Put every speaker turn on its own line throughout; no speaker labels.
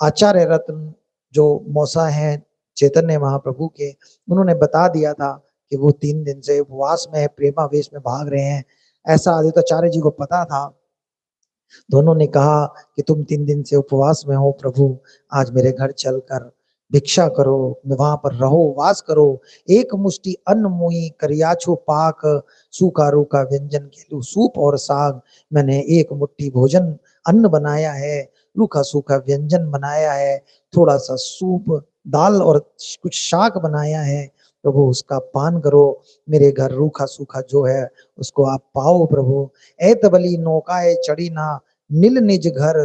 आचार्य रत्न जो मौसा हैं चैतन्य महाप्रभु के, उन्होंने बता दिया था कि वो 3 दिन से उपवास में प्रेमावेश में भाग रहे हैं। ऐसा आदित्याचार्य जी को पता था। दोनों ने कहा कि तुम 3 दिन से उपवास में हो प्रभु, आज मेरे घर चलकर भिक्षा करो, वहां पर रहो, वास करो। एक मुष्टि अन्न मुई करियाछो पाक, सूखा रूखा व्यंजन खेलू सूप और साग। मैंने एक मुट्ठी भोजन अन्न बनाया है, रूखा सूखा व्यंजन बनाया है, थोड़ा सा सूप दाल और कुछ शाक बनाया है। प्रभु उसका पान करो, मेरे घर रूखा सूखा जो है उसको आप पाओ प्रभु। ऐतबली नौकाए चढ़ी ना मिल निज घर,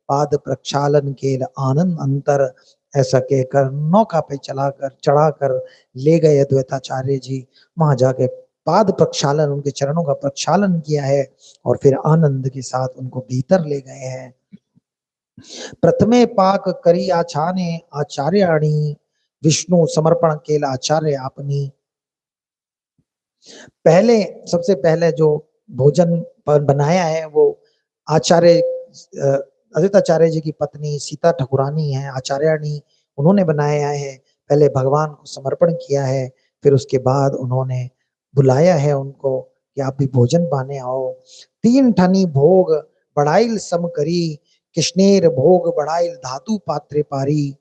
पाद प्रक्षालन केल आनंद अंतर। ऐसा कहकर नौका पे चढ़ाकर ले गए अद्वैताचार्य जी। वहां जाके पाद प्रक्षालन, उनके चरणों का प्रक्षालन किया है और फिर आनंद के साथ उनको भीतर ले गए हैं। प्रथमे पाक करी आछाने आचार्याणी, विष्णु समर्पण केला आचार्य आपनी। पहले सबसे पहले जो भोजन बनाया है वो आचार्य अद्वैताचार्य जी की पत्नी सीता ठाकुरानी है, आचार्याणी, उन्होंने बनाया है। पहले भगवान को समर्पण किया है, फिर उसके बाद उन्होंने बुलाया है उनको कि आप भी भोजन पाने आओ। 3 ठनी भोग बढ़ाइल सम करी, कृष्णेर भोग बढ़ाइल धातु पात्रे पारी।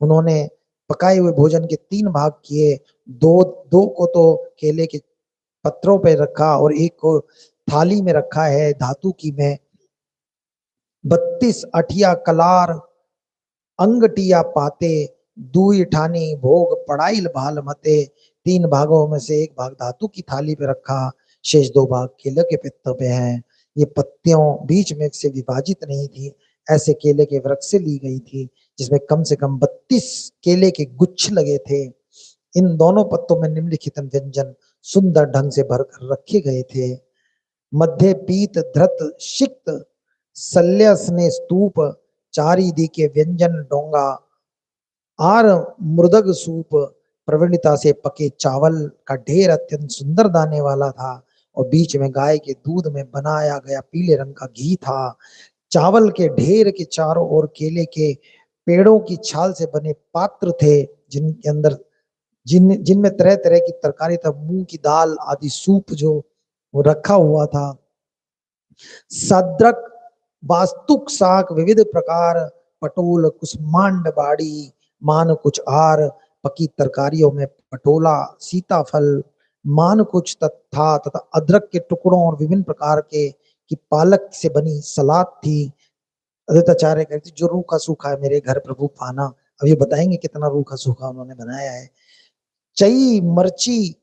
उन्होंने पकाए हुए भोजन के 3 भाग किए। दो दो को तो केले के पत्रों पे रखा और एक को थाली में रखा है धातु की में। 32 अठिया कलार अंगटिया पाते, दुई ठानी भोग पड़ाइल भाल मते। 3 भागों में से एक भाग धातु की थाली पे रखा, शेष 2 भाग केले के पत्तों पे हैं। ये पत्तियों बीच में से विभाजित नहीं थी, ऐसे केले के वृक्ष से ली गई थी, जिसमें कम से कम 32 केले के गुच्छ लगे थे। इन दोनों पत्तों में निम्नलिखित व्यंजन सुंदर ढंग से भरकर रखे गए थे। मध्य पीत धृत शिक्त सल्य स्ने स्तूप, चारी दी के व्यंजन डोंगा आर मृदग सूप। प्रवीणता से पके चावल का ढेर अत्यंत सुंदर दाने वाला था और बीच में गाय के दूध में बनाया गया पीले रंग का घी था। चावल के ढेर के चारों ओर केले के पेड़ों की छाल से बने पात्र थे, जिनके अंदर जिनमें तरह तरह की तरकारी था, मूंग की दाल आदि सूप जो वो रखा हुआ था। सद्रक वास्तुक साक विविध प्रकार, पटोल कुसमांड बाड़ी मान कुछ आर। पकी तरकारियों में पटोला, सीताफल, मान कुछ तथा अदरक के टुकड़ों और विभिन्न प्रकार के की पालक से बनी सलाद थी। अद्वैताचार्य कहते जो रूखा सूखा है मेरे घर प्रभु पाना। अब ये बताएंगे कितना रूखा सूखा उन्होंने बनाया है। चई मर्ची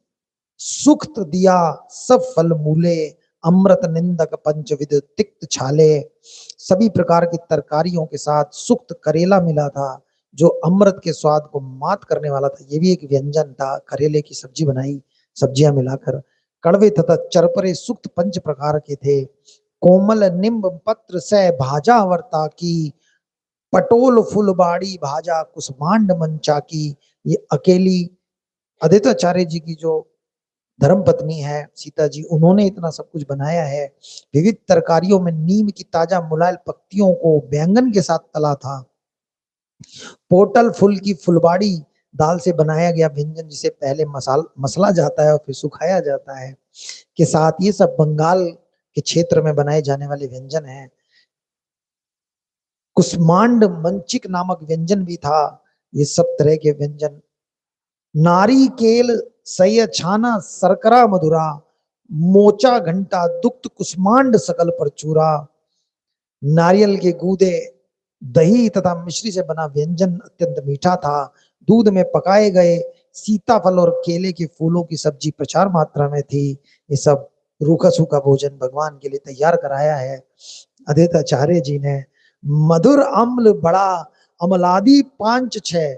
सुक्त दिया सब फल मूले, अमृत निंदक पंचविध तिक्त छाले। सभी प्रकार की तरकारियों के साथ सुक्त करेला मिला था, जो अमृत के स्वाद को मात करने वाला था। ये भी एक व्यंजन था, करेले की सब्जी बनाई, सब्जियां मिलाकर। कड़वे तथा चरपरे सुक्त 5 प्रकार के थे। कोमल निम्ब पत्र से भाजा वर्ता की, पटोल फुलबाड़ी भाजा कुसमांड मंचा की। ये अकेली अद्वैताचार्य जी की जो धर्म पत्नी है सीता जी, उन्होंने इतना सब कुछ बनाया है। विविध तरकारियों में नीम की ताजा मुलायम पत्तियों को बैंगन के साथ तला था। पोटल फूल की फुलबाड़ी दाल से बनाया गया व्यंजन, जिसे पहले मसला जाता है और फिर सुखाया जाता है, के साथ ये सब बंगाल के क्षेत्र में बनाए जाने वाले व्यंजन हैं। कुष्मांड मंचिक नामक व्यंजन भी था। ये सब तरह के व्यंजन। नारिकेल सय छाना सरकरा मधुरा, मोचा घंटा दुक्त कुष्मांड सकल परचूरा। नारियल के गूदे, दही तथा मिश्री से बना व्यंजन अत्यंत मीठा था। दूध में पकाए गए सीताफल और केले के फूलों की सब्जी प्रचार मात्रा में थी। ये सब रूखा सूखा भोजन भगवान के लिए तैयार कराया है अद्वैताचार्य जी ने। मधुर अम्ल बड़ा अमलादि 5-6,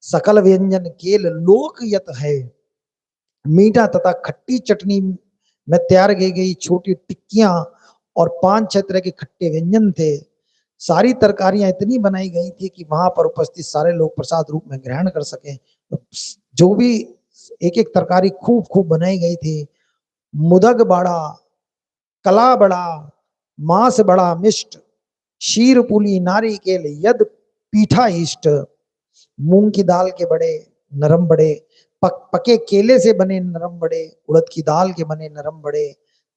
सकल व्यंजन केल लोक यत है। मीठा तथा खट्टी चटनी में तैयार की गई छोटी टिक्कियां और 5-6 तरह के खट्टे व्यंजन थे। सारी तरकारियां इतनी बनाई गई थी कि वहां पर उपस्थित सारे लोग प्रसाद रूप में ग्रहण कर सके। जो भी एक एक तरकारी खूब खूब बनाई गई थी। मुदग बड़ा, कला बड़ा, मांस बड़ा मिष्ट, शीर पुली नारिकेल यद पीठा इष्ट, मूंग की दाल के बड़े, नरम बड़े, पके केले से बने नरम बड़े, उड़द की दाल के बने नरम बड़े,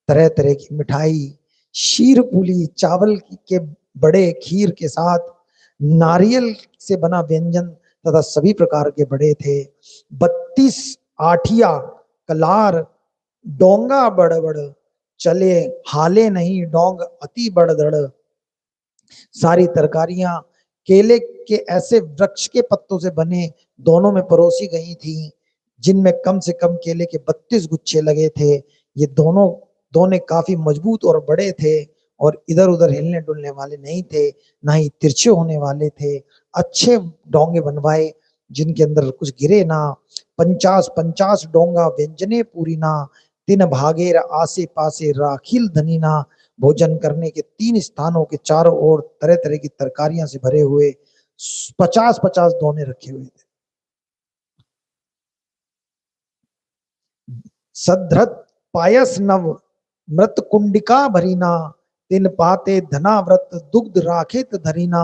तरह तरह की मिठाई, शीर पुली, चावल के बड़े खीर के साथ, नारियल से बना व्यंजन तथा सभी प्रकार के बड़े थे। 32 आठिया कलार, डोंगा बड़ बड़, चले हाले नहीं डोंग अति बड़ धड़। सारी तरकारियां केले के ऐसे वृक्ष के पत्तों से बने दोनों में परोसी गई थी, जिनमें कम से कम केले के 32 गुच्छे लगे थे। ये दोनों दोने काफी मजबूत और बड़े थे और इधर उधर हिलने डुलने वाले नहीं थे, ना ही तिरछे होने वाले थे। अच्छे डोंगे बनवाए जिनके अंदर कुछ गिरे ना। 50-50 डोंगा व्यंजने पूरी ना, तीन भागेर आसे पासे राखिल धनी ना। भोजन करने के 3 स्थानों के चारों ओर तरह तरह की तरकारियां से भरे हुए 50-50 दोने रखे हुए थे। सधृत पायस नव, मृत कुंडिका भरीना, तिन पाते धनाव्रत दुग्ध राखित धरीना।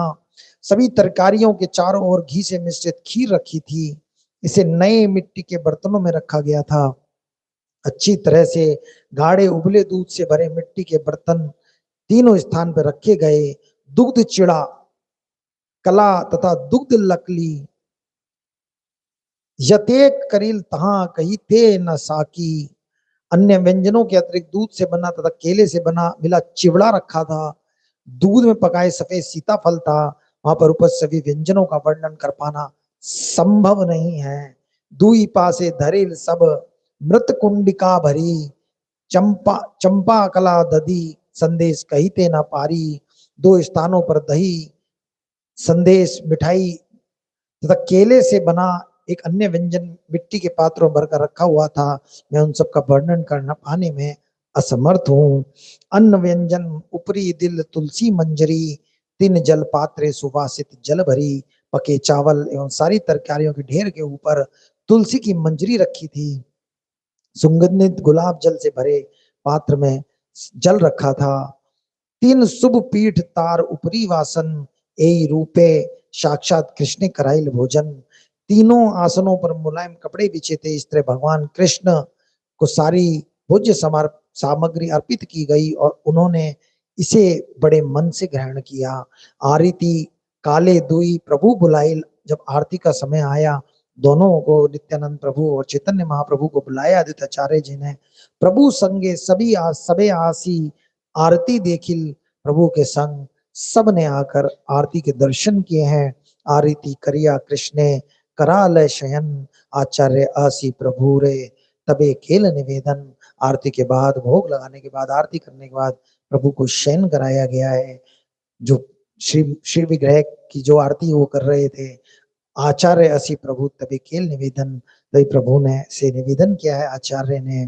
सभी तरकारियों के चारों ओर घी से मिश्रित खीर रखी थी। इसे नए मिट्टी के बर्तनों में रखा गया था। अच्छी तरह से गाढ़े उबले दूध से भरे मिट्टी के बर्तन तीनों स्थान पर रखे गए। दुग्ध चिड़ा, कला तथा दुग्ध लकली, यतेक करील तहा कही थे न साकी। अन्य व्यंजनों के अतिरिक्त दूध से बना तथा केले से बना मिला चिवड़ा रखा था। दूध में पकाए सफेद सीताफल था। वहां पर उपस्थित सभी व्यंजनों का वर्णन कर पाना संभव नहीं है। दुई पासे धरेल सब, मृत कुंडिका भरी, चंपा चंपा कला दधी, संदेश कहीते ना पारी। 2 स्थानों पर दही, संदेश, मिठाई तथा केले से बना एक अन्य व्यंजन मिट्टी के पात्रों भरकर रखा हुआ था। मैं उन सब का वर्णन करना पाने में असमर्थ हूँ। अन्न व्यंजन ऊपरी दिल तुलसी मंजरी, 3 जल पात्रे सुवासित जल भरी। पके चावल एवं सारी तरकारियों के ढेर के ऊपर तुलसी की मंजरी रखी थी। सुगंधित गुलाब जल से भरे पात्र में जल रखा था। 3 शुभ पीठ तार ऊपरी वासन, ए रूपे साक्षात कृष्ण कराइल भोजन। तीनों आसनों पर मुलायम कपड़े बिछे थे। इस तरह भगवान कृष्ण को सारी भोज्य सामग्री अर्पित की गई और उन्होंने इसे बड़े मन से ग्रहण किया। आरती काले दुई प्रभु बुलाइल, जब आरती का समय आया दोनों को, नित्यानंद प्रभु और चैतन्य महाप्रभु को बुलाया आदित्याचार्य जी ने। प्रभु संगे सभी सबे आसी, आरती देखिल प्रभु के संग। सब ने आकर आरती के दर्शन किए हैं। आरती करिया कृष्णे करालय शयन, आचार्य आसी प्रभु रे तबे खेल निवेदन। आरती के बाद, भोग लगाने के बाद, आरती करने के बाद प्रभु को शयन कराया गया है। जो श्री विग्रह की जो आरती वो कर रहे थे, आचार्य असी प्रभु तभी खेल निवेदन, तभी प्रभु ने से निवेदन किया है आचार्य ने।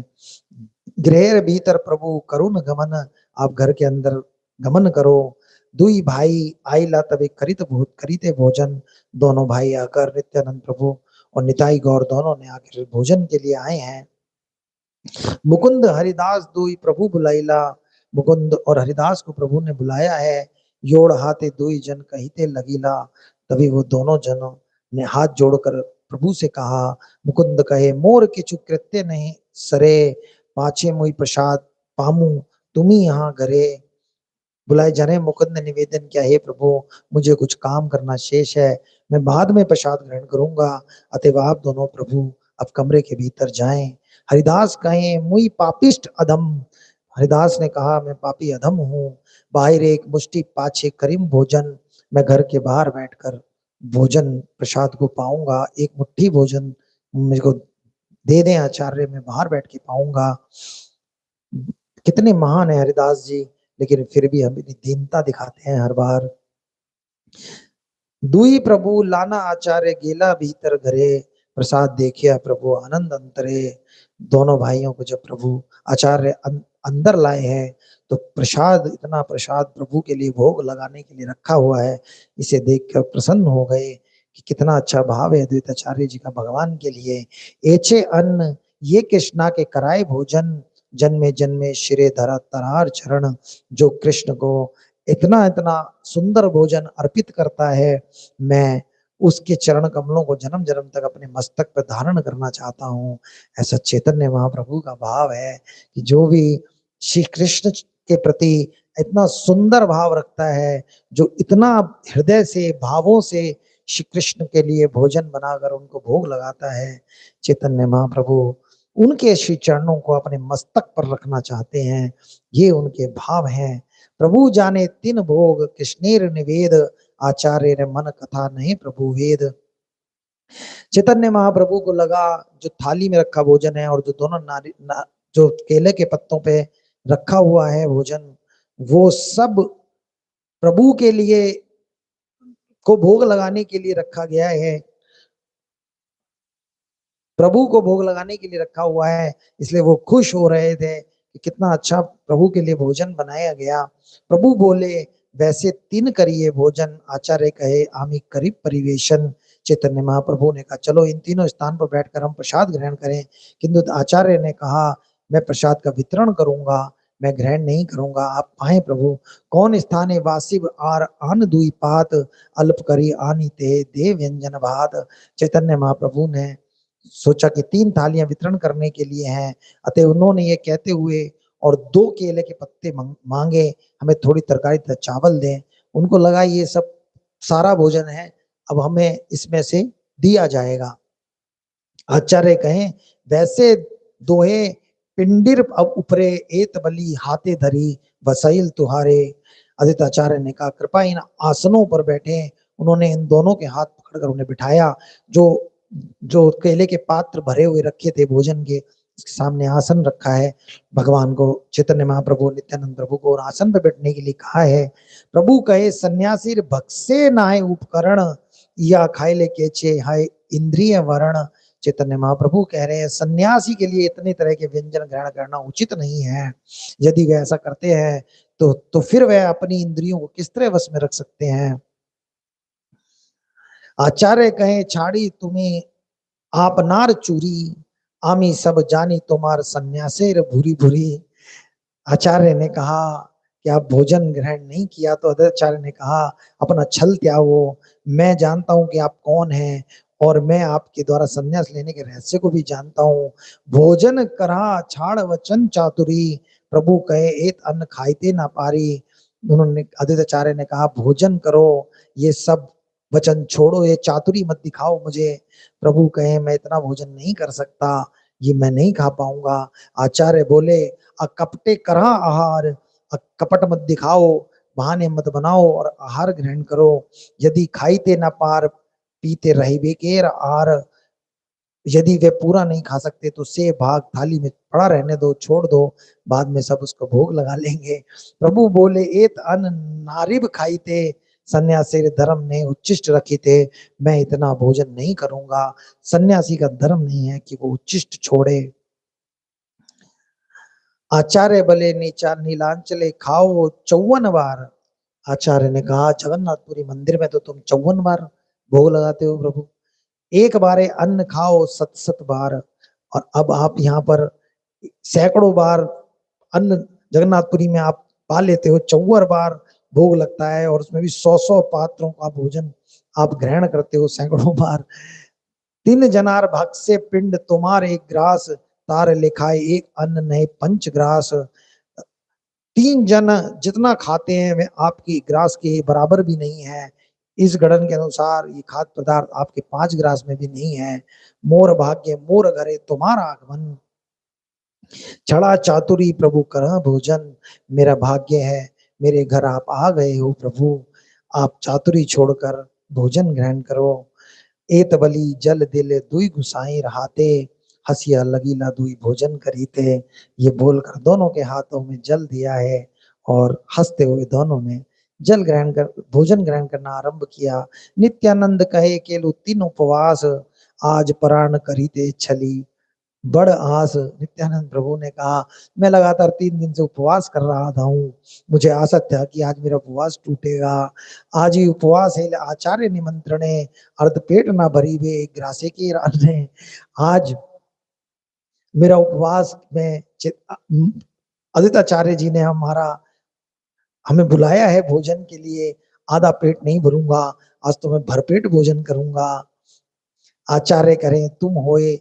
गृह भीतर प्रभु करुण गमन, आप घर के अंदर गमन करो। दुई भाई आइला तभी करीते भोजन, दोनों भाई आकर नित्यानंद प्रभु और निताई गौर दोनों ने आकर भोजन के लिए आए हैं। मुकुंद हरिदास दुई प्रभु बुलाइला, मुकुंद और हरिदास को प्रभु ने बुलाया है। योड़ हाथे दुई जन कहीते लगीला, तभी वो दोनों जनों ने हाथ जोड़कर प्रभु से कहा। मुकुंद कहे मोर किछु कृत्य नहीं सरे, पाछे मुई प्रसाद पामू तुम्ही यहाँ घरे। बुलाए जाने मुकुंद ने निवेदन किया, हे प्रभु मुझे कुछ काम करना शेष है, मैं बाद में प्रसाद ग्रहण करूंगा, अतएव आप दोनों प्रभु अब कमरे के भीतर जाएं। हरिदास कहे मुई पापिष्ट अधम, हरिदास ने कहा मैं पापी अधम हूँ। बाहर एक मुष्टि पाछे करीम भोजन, मैं घर के बाहर बैठकर भोजन प्रसाद को पाऊंगा। एक मुट्ठी भोजन मुझे को दे दें आचार्य, मैं बाहर बैठ के पाऊंगा। कितने महान है हरिदास जी, लेकिन फिर भी हम दीनता दिखाते हैं हर बार। दुई प्रभु लाना आचार्य गेला भीतर घरे, प्रसाद देखिया प्रभु आनंद अंतरे। दोनों भाइयों को जब प्रभु आचार्य अंदर लाए हैं तो प्रसाद, इतना प्रसाद प्रभु के लिए भोग लगाने के लिए रखा हुआ है, इसे देखकर प्रसन्न हो गए कि कितना अच्छा भाव है द्वैताचार्य जी का भगवान के लिए। एचे अन्न ये कृष्णा के कराए भोजन, जन्मे जन्मे शिरे धरा तरार चरण। जो कृष्ण को इतना इतना सुंदर भोजन अर्पित करता है, मैं उसके चरण कमलों को जन्म जन्म तक अपने मस्तक पर धारण करना चाहता हूँ। ऐसा चैतन्य महाप्रभु का भाव है कि जो भी श्री कृष्ण के प्रति इतना सुंदर भाव रखता है, जो इतना हृदय से भावों से श्री कृष्ण के लिए भोजन बनाकर उनको भोग लगाता है, चैतन्य महाप्रभु उनके श्री चरणों को अपने मस्तक पर रखना चाहते हैं। ये उनके भाव हैं। प्रभु जाने तिन भोग कृष्णेर निवेद, आचार्य रे मन कथा नहीं प्रभु वेद। चैतन्य महाप्रभु को लगा जो थाली में रखा भोजन है और जो दोनों जो केले के पत्तों पे रखा हुआ है भोजन, वो सब प्रभु के लिए को भोग लगाने के लिए रखा गया है, प्रभु को भोग लगाने के लिए रखा हुआ है। इसलिए वो खुश हो रहे थे कि कितना अच्छा प्रभु के लिए भोजन बनाया गया। प्रभु बोले वैसे तीन करिए भोजन, आचार्य कहे आमी करीब परिवेशन। चैतन्य महाप्रभु ने कहा चलो इन तीनों स्थान पर बैठकर हम प्रसाद ग्रहण करें, किंतु आचार्य ने कहा मैं प्रसाद का वितरण करूंगा, मैं ग्रहण नहीं करूंगा, आप पाए प्रभु। कौन स्थाने वासिब आर आन दुई पात, अल्प करी आनी ते दे व्यंजन भात। चैतन्य महाप्रभु ने सोचा कि तीन थालियां वितरण करने के लिए हैं, अतः उन्होंने ये कहते हुए और दो केले के पत्ते मांगे, हमें थोड़ी तरकारी चावल दें। उनको लगा ये सब सारा भोजन है, अब हमें इसमें से दिया जाएगा। आचार्य कहें वैसे दोहे पिंडिर अब उपरे एत बली हाथे धरी वसैल तुहारे। आदित्य आचार्य ने कहा कृपा इन आसनों पर बैठे। उन्होंने इन दोनों के हाथ पकड़कर उन्हें बिठाया। जो जो केले के पात्र भरे हुए रखे थे भोजन के, सामने आसन रखा है। भगवान को चैतन्य महाप्रभु नित्यानंद प्रभु को आसन पर बैठने के लिए कहा है। प्रभु कहे सन्यासी भक्से नाय उपकरण, या खाए के चे हाय इंद्रिय वर्ण। चैतन्य महाप्रभु कह रहे हैं सन्यासी के लिए इतने तरह के व्यंजन ग्रहण करना उचित नहीं है। यदि वे ऐसा करते हैं तो फिर वह अपनी इंद्रियों को किस तरह वश में रख सकते हैं। आचार्य कहे छाड़ी तुम्हें आप नार चूरी, आमी सब जानी तुम्हार सन्यासेर भूरी भूरी। आचार्य ने कहा कि आप भोजन ग्रहण नहीं किया तो आचार्य ने कहा अपना छल त्यागो, मैं जानता हूं कि आप कौन हैं और मैं आपके द्वारा संन्यास लेने के रहस्य को भी जानता हूँ। भोजन करा छाड़ वचन चातुरी, प्रभु कहे एक अन्न खाइते ना पारी। उन्होंने आदित्याचार्य ने कहा भोजन करो, ये सब वचन छोड़ो, ये चातुरी मत दिखाओ मुझे। प्रभु कहे मैं इतना भोजन नहीं कर सकता, ये मैं नहीं खा पाऊंगा। आचार्य बोले अकपटे करा आहार, कपट मत दिखाओ, बहाने मत बनाओ और आहार ग्रहण करो। यदि खाईते न पार पीते रही बेकेर आर, यदि वे पूरा नहीं खा सकते तो से भाग थाली में पड़ा रहने दो, छोड़ दो, बाद में सब उसको भोग लगा लेंगे। प्रभु बोले एत अन्न नारिब खाईते, सन्यासी धर्म ने उच्चिष्ट रखी थे, मैं इतना भोजन नहीं करूंगा। सन्यासी का धर्म नहीं है कि वो उच्चिष्ट छोड़े। आचार्य बले नीचा नीलांचले खाओ 54 बार। आचार्य ने कहा जगन्नाथपुरी मंदिर में तो तुम 54 बार भोग लगाते हो प्रभु, एक बार अन्न खाओ 7 बार, और अब आप यहाँ पर सैकड़ों बार अन्न जगन्नाथपुरी में आप पा लेते हो। 54 बार भोग लगता है और उसमें भी 100 पात्रों का भोजन आप ग्रहण करते हो सैकड़ों बार। 3 जनार भक्त से पिंड तुम्हार एक ग्रास, तार लिखाए एक अन्न नहीं 5 ग्रास। 3 जन जितना खाते हैं वे आपकी ग्रास के बराबर भी नहीं है। इस गणन के अनुसार ये खाद्य पदार्थ आपके 5 ग्रास में भी नहीं है। मोर भाग्य मोर घरे तुम्हारा आगमन, छड़ा चातुरी प्रभु कर भोजन। मेरा भाग्य है मेरे घर आप आ गए हो प्रभु, आप चातुरी छोड़कर भोजन ग्रहण करो। एत बली जल दिल दुई गुसाई रहाते, हसिया लगीला दुई भोजन करी थे। ये बोलकर दोनों के हाथों में जल दिया है और हंसते हुए दोनों ने जल ग्रहण कर भोजन ग्रहण करना आरंभ किया। नित्यानंद कहे केलु 3 उपवास, आज प्राण करी थे छली बड़ आस। नित्यानंद प्रभु ने कहा मैं लगातार 3 दिन से उपवास कर रहा था हूँ, मुझे आशा था कि आज मेरा उपवास टूटेगा। आज ही उपवास है आचार्य निमंत्रणे, अर्ध पेट ना भरी वे ग्रासे के राने। आज मेरा उपवास में आदित्याचार्य जी ने हमारा हमें बुलाया है भोजन के लिए, आधा पेट नहीं भरूंगा, आज तो मैं भरपेट भोजन करूंगा। आचार्य करें तुम होए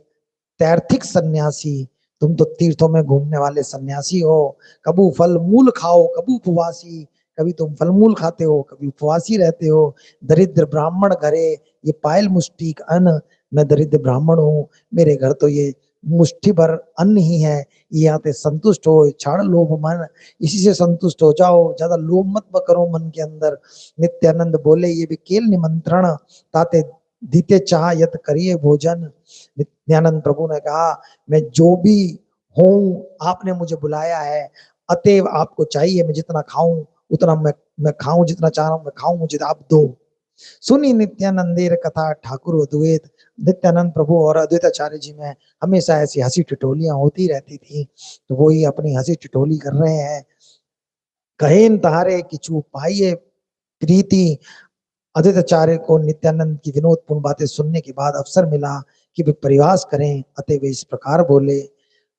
तैर्थिक सन्यासी, तुम तो तीर्थों में घूमने वाले सन्यासी हो। कबू फल मूल खाओ कबू उपवासी, कभी तुम फल मूल खाते हो कभी उपवासी रहते हो। दरिद्र ब्राह्मण घरे ये पायल मुष्टिक अन्न, मैं दरिद्र ब्राह्मण हूँ, मेरे घर तो ये मुट्ठी भर अन्न ही है। यहाँ पे संतुष्ट हो, छाड़ लोभ मन, इसी से संतुष्ट हो जाओ, ज्यादा लोभ मत करो मन के अंदर। नित्यानंद बोले ये भी केल निमंत्रण, ताते दीते चाह यत करिए भोजन। नित्यानंद प्रभु ने कहा मैं जो भी हूं आपने मुझे बुलाया है, अतएव आपको चाहिए मैं जितना खाऊं उतना मैं खाऊं, जितना चाह रहा हूं मैं खाऊं, मुझे आप दो। सुनी नित्यानंदेर कथा ठाकुर अद्वैत, नित्यानंद प्रभु और अद्वैताचार्य जी में हमेशा ऐसी हंसी टिटोलियां होती रहती थी। तो वो ही अपनी हंसी टिटोली कर रहे हैं। कहेन तारे किचू पाइये प्रीति, अद्वैताचार्य को नित्यानंद की विनोदपूर्ण बातें सुनने के बाद अवसर मिला कि वे परिहास करें, अतः वे इस प्रकार बोले।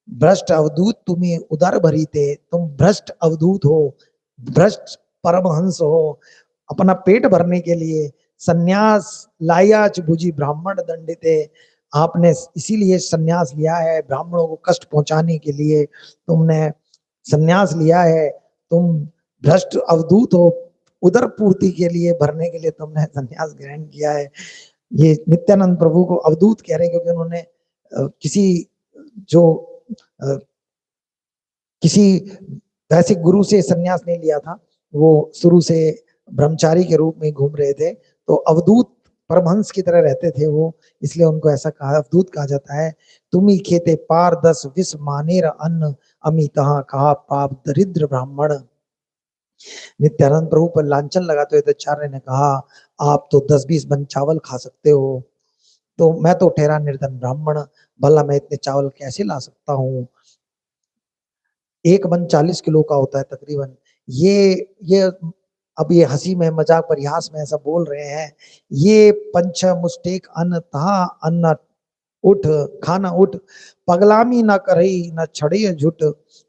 भ्रष्ट अवधूत तुम्हें उदर भरी थे, तुम भ्रष्ट अवधूत हो, भ्रष्ट परमहंस हो। अपना पेट भरने के लिए सन्यास लायाच भुजी ब्राह्मण दंडित, आपने इसीलिए सन्यास लिया है ब्राह्मणों को कष्ट पहुंचाने के लिए तुमने सन्यास लिया है। तुम भ्रष्ट अवधूत हो, उदर पूर्ति के लिए भरने के लिए तुमने सन्यास ग्रहण किया है। ये नित्यानंद प्रभु को अवधूत कह रहे हैं क्योंकि उन्होंने किसी जो किसी वैसे गुरु से सन्यास नहीं लिया था, वो शुरू से ब्रह्मचारी के रूप में घूम रहे थे, तो अवधूत परमहंस की तरह रहते थे वो, इसलिए उनको ऐसा कहा अवधूत कहा जाता है। तुम ही खेते पार 10 विष मानेर अन्न, अमी तहा कहा पाप दरिद्र ब्राह्मण। नित्यानंद प्रभु पर लांछन लगाते हुए आचार्य ने कहा आप तो 10-20 मन चावल खा सकते हो, तो मैं तो ठहरा निर्धन ब्राह्मण, भला मैं इतने चावल कैसे ला सकता हूँ। एक मन 40 किलो का होता है तकरीबन। ये अब ये हंसी में मजाक परिहास में ऐसा बोल रहे हैं। ये पंच मुष्टेक अन्न तहा अन्न उठ, खाना उठ, पगलामी ना करई ना छड़े झुट।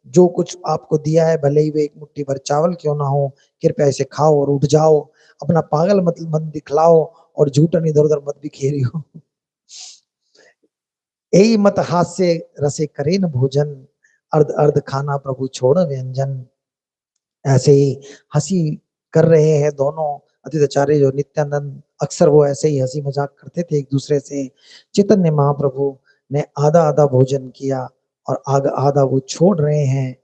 जो कुछ आपको दिया है भले ही वे एक मुट्ठी भर चावल क्यों ना हो, कृपया इसे खाओ और उठ जाओ, अपना पागल मत मन दिखलाओ और झूठन इधर उधर मत बिखेरी हो। यही मत हास्य रसे करे न भोजन, अर्ध अर्ध खाना प्रभु छोड़ व्यंजन। ऐसे ही हंसी कर रहे हैं दोनों अद्वैताचार्य जो नित्यानंद, अक्सर वो ऐसे ही हंसी मजाक करते थे एक दूसरे से। चैतन्य महाप्रभु ने आधा आधा भोजन किया और आधा आधा वो छोड़ रहे हैं।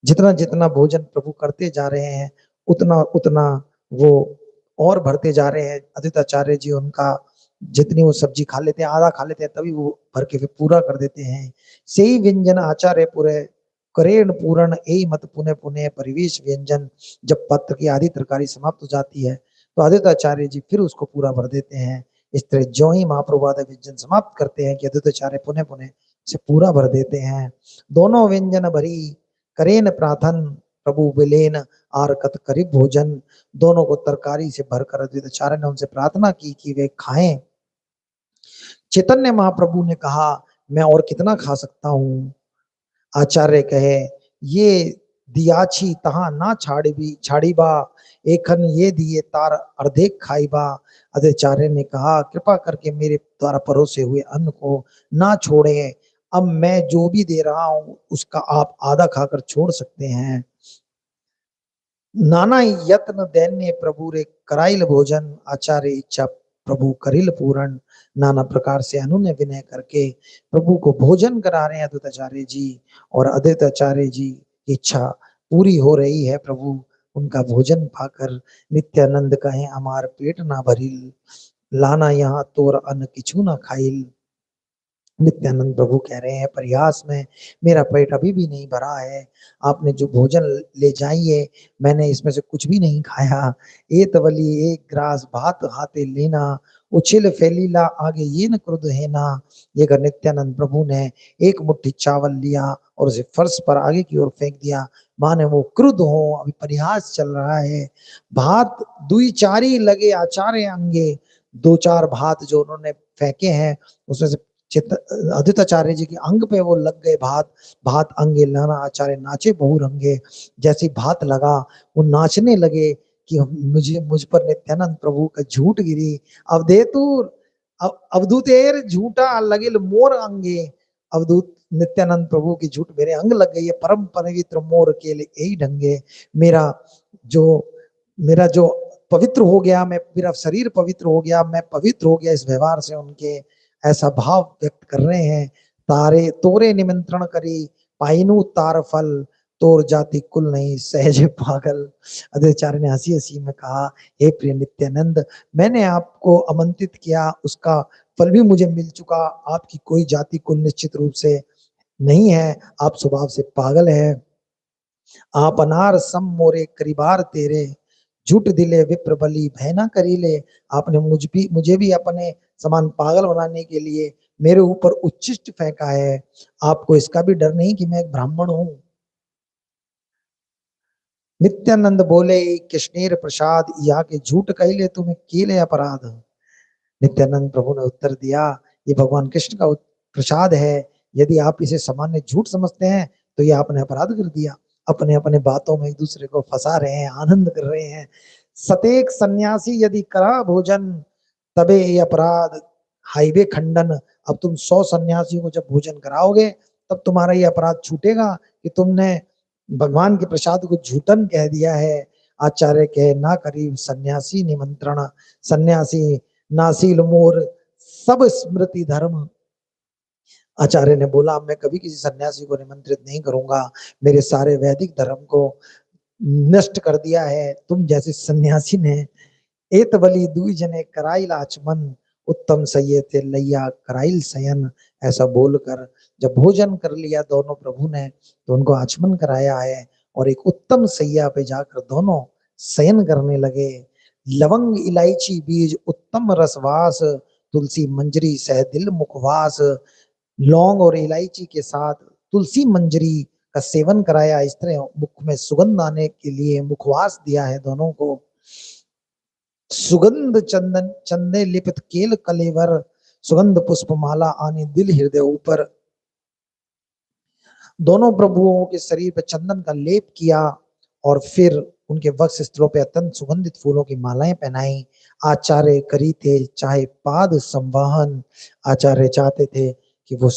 जितना जितना भोजन प्रभु करते जा रहे हैं उतना उतना वो और भरते जा रहे हैं। अद्वैताचार्य जी उनका जितनी वो सब्जी खा लेते हैं आधा खा लेते हैं, तभी वो भर के फिर पूरा कर देते हैं। सही व्यंजन आचार्य पूरे करेण पूरण ए मत पुने पुने परिवेश व्यंजन। जब पत्र की आधी तरकारी समाप्त हो जाती है तो अद्वैताचार्य जी फिर उसको पूरा भर देते हैं। इस तरह जो ही महाप्रभु आधा व्यंजन समाप्त करते हैं कि अद्वैताचार्य पुने पुने से पूरा भर देते हैं। दोनों व्यंजन भरी करेन प्रार्थन, प्रभु विलेन आरकत करीब भोजन। दोनों को तरकारी से भरकर अद्वैताचार्य ने उनसे प्रार्थना की कि वे खाएं। चैतन्य महाप्रभु ने कहा मैं और कितना खा सकता हूँ। आचार्य कहे ये दियाछी तहा ना छाड़ी बा, एखन ये दिए तार अर्धेक खाई बा। आचार्य ने कहा कृपा करके मेरे द्वारा परोसे हुए अन्न को ना छोड़े, अब मैं जो भी दे रहा हूँ उसका आप आधा खाकर छोड़ सकते हैं। नाना यत्न दैन्य प्रभु रे कराइल भोजन, आचार्य इच्छा प्रभु करिल पूरण। नाना प्रकार से अनुनय विनय करके प्रभु को भोजन करा रहे हैं अद्वैताचार्य जी, और अद्वैताचार्य जी की इच्छा पूरी हो रही है। प्रभु उनका भोजन पाकर नित्यानंद कहे हमार पेट ना भरिल, लाना यहाँ तोर अन्न किछु ना खाइल। नित्यानंद प्रभु कह रहे हैं परिहास में मेरा पेट अभी भी नहीं भरा है, आपने जो भोजन ले जाइए मैंने इसमें से कुछ भी नहीं खाया। ए तवली एक ग्रास भात हाथे लेना, उछिल फैलीला आगे ये न क्रुद्ध है ना। ये कर नित्यानंद प्रभु ने एक मुट्ठी चावल लिया और उसे फर्श पर आगे की ओर फेंक दिया, माने वो क्रुद्ध हो, अभी परिहास चल रहा है। भात दुई चारी लगे आचार्य अंगे, 2-4 भात जो उन्होंने फेंके हैं उसमें से चित अद्वैताचार्य जी के अंग पे वो लग गए भात। भात अंगे लाना आचार्य नाचे बहु रंगे। जैसी भात लगा वो नाचने लगे कि मुझ पर नित्यानंद प्रभु का झूठ गिरी। अवधेतुर अवधूतेर झूठा लगिल मोर अंगे। अवधूत नित्यानंद प्रभु की झूठ मेरे अंग लग गई है। परम पवित्र मोर केले यही ढंगे। मेरा जो मेरा जो पवित्र हो गया, मैं मेरा शरीर पवित्र हो गया, मैं पवित्र हो गया इस व्यवहार से उनके, ऐसा भाव व्यक्त कर रहे हैं। तारे तोरे निमंत्रण करी पाइनु तार फल। तोर जाति कुल नहीं सहज पागल। अद्वैताचार्य ने हंसी हंसी में कहा, हे प्रिय नित्यानंद, मैंने आपको आमंत्रित किया, उसका फल भी मुझे मिल चुका। आपकी कोई जाति कुल निश्चित रूप से नहीं है, आप स्वभाव से पागल है। आप अनार सम मोरे करीबार तेरे। झूठ दिले विप्र बलि भय ना करीले। आपने मुझे भी अपने समान पागल बनाने के लिए मेरे ऊपर उच्छिष्ट फेंका है। आपको इसका भी डर नहीं कि मैं एक ब्राह्मण हूं। नित्यानंद बोले, कृष्णेर प्रसाद या के झूठ कहले तुम्हें केले अपराध। नित्यानंद प्रभु ने उत्तर दिया, ये भगवान कृष्ण का प्रसाद है। यदि आप इसे सामान्य झूठ समझते हैं तो ये आपने अपराध कर दिया। अपने अपने बातों में एक दूसरे को फंसा रहे हैं, आनंद कर रहे हैं। सतेक सन्यासी यदि करा भोजन तबे ये अपराध हाईवे खंडन। अब तुम 100 सन्यासियों को जब भोजन कराओगे तब तुम्हारा ये अपराध छूटेगा कि तुमने भगवान के प्रसाद को झूठन कह दिया है। आचार्य कहे, ना करीब सन्यासी निमंत्रण। सन्यासी नासील मोर सब स्मृति धर्म। आचार्य ने बोला, मैं कभी किसी सन्यासी को निमंत्रित नहीं करूंगा, मेरे सारे वैदिक धर्म को नष्ट कर दिया है तुम जैसे सन्यासी ने। एत बलि दुई जने कराइल आचमन। उत्तम सये थे लैया कराइल शयन। ऐसा बोलकर जब भोजन कर लिया दोनों प्रभु ने तो उनको आचमन कराया है और एक उत्तम सैया पे जाकर दोनों शयन करने लगे। लवंग इलायची बीज उत्तम रसवास। तुलसी मंजरी सह दिल मुखवास। लौंग और इलायची के साथ तुलसी मंजरी का सेवन कराया। इस तरह मुख में सुगंध आने के लिए मुखवास दिया है दोनों को। सुगंध चंदन चंदे लिपित केल कलेवर। सुगंध पुष्प माला आने दिल हृदय ऊपर। दोनों प्रभुओं के शरीर पर चंदन का लेप किया और फिर उनके वक्ष स्थलों पे अत्यंत सुगंधित फूलों की मालाएं पहनाई। आचार्य करी थे चाहे पाद संवाहन। आचार्य चाहते थे कि वो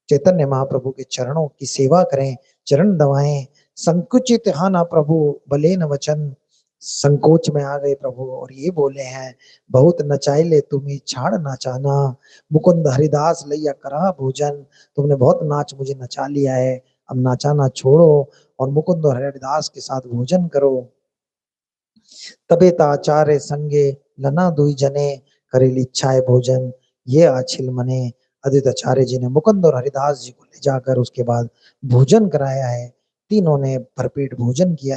चैतन्य महाप्रभु के चरणों की सेवा करें, चरण दबाएं। संकुचित हाना प्रभु बलेन वचन। संकोच में आ गए प्रभु और ये बोले हैं, बहुत नचाइले तुम्हें छाड़ नाचाना। मुकुंद हरिदास लैया करा भोजन। तुमने बहुत नाच मुझे नचा लिया है, अब नाचाना छोड़ो और मुकुंद और हरिदास के साथ भोजन करो। तबे आचार्य संगे लना दुई जने करेली इच्छाए भोजन। ये आछिल मने। अद्वैताचार्य जी ने मुकुंद और हरिदास जी को ले जाकर उसके बाद भोजन कराया है। तीनों ने भरपेट भोजन किया।